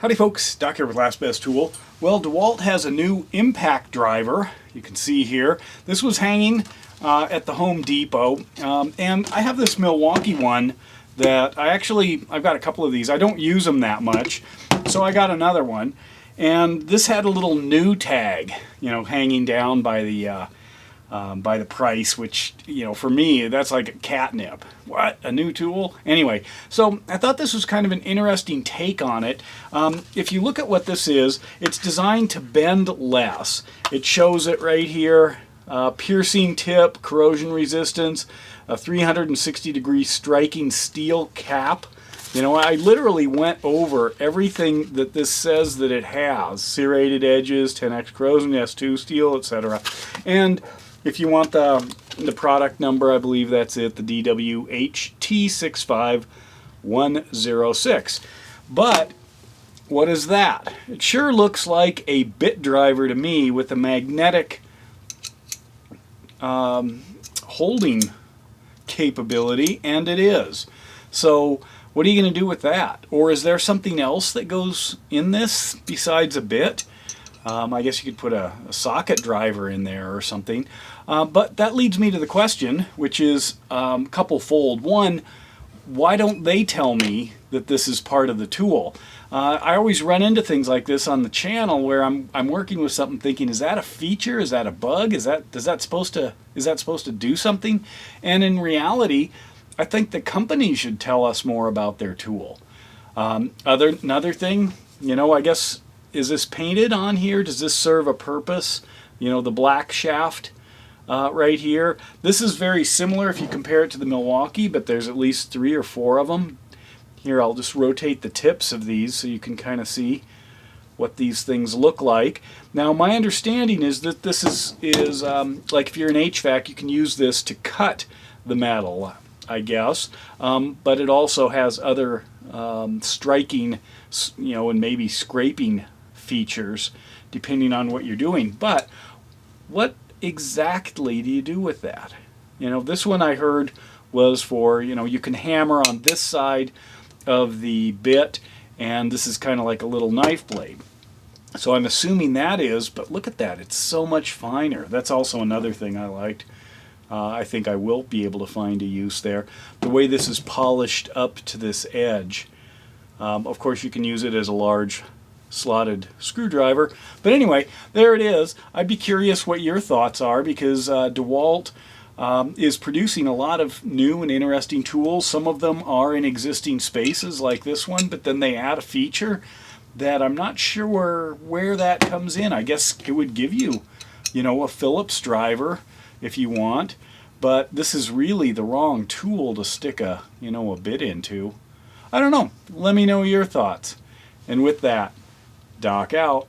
Howdy folks, Doc here with Last Best Tool. Well, DEWALT has a new impact driver, you can see here. This was hanging at the Home Depot, and I have this Milwaukee one that I've got a couple of these. I don't use them that much, so I got another one. And this had a little new tag, hanging down by the price, which, for me, that's like catnip. What? A new tool? Anyway, so I thought this was kind of an interesting take on it. If you look at what this is, it's designed to bend less. It shows it right here. Piercing tip, corrosion resistance, a 360-degree striking steel cap. I literally went over everything that this says that it has. Serrated edges, 10x corrosion, S2 steel, etc. And if you want the product number, I believe that's it, the DWHT65106. But what is that? It sure looks like a bit driver to me with a magnetic holding capability, and it is. So what are you going to do with that? Or is there something else that goes in this besides a bit? I guess you could put a socket driver in there or something. But that leads me to the question, which is couple-fold. One, why don't they tell me that this is part of the tool? I always run into things like this on the channel where I'm working with something thinking, is that a feature? Is that a bug? Is that supposed to do something? And in reality, I think the company should tell us more about their tool. Another thing, I guess, is this painted on here? Does this serve a purpose? The black shaft right here. This is very similar if you compare it to the Milwaukee, but there's at least 3 or 4 of them. Here, I'll just rotate the tips of these so you can kind of see what these things look like. Now, my understanding is that this is like if you're in HVAC, you can use this to cut the metal, I guess, but it also has other striking, and maybe scraping features depending on what you're doing. But what exactly do you do with that? This one I heard was for, you can hammer on this side of the bit, and this is kind of like a little knife blade. So I'm assuming that is, but look at that, it's so much finer. That's also another thing I liked. I think I will be able to find a use there. The way this is polished up to this edge. Of course, you can use it as a large slotted screwdriver. But anyway, there it is. I'd be curious what your thoughts are, because DEWALT is producing a lot of new and interesting tools. Some of them are in existing spaces like this one, but then they add a feature that I'm not sure where that comes in. I guess it would give you, a Phillips driver if you want, but this is really the wrong tool to stick a bit into. I don't know. Let me know your thoughts. And with that, Doc out.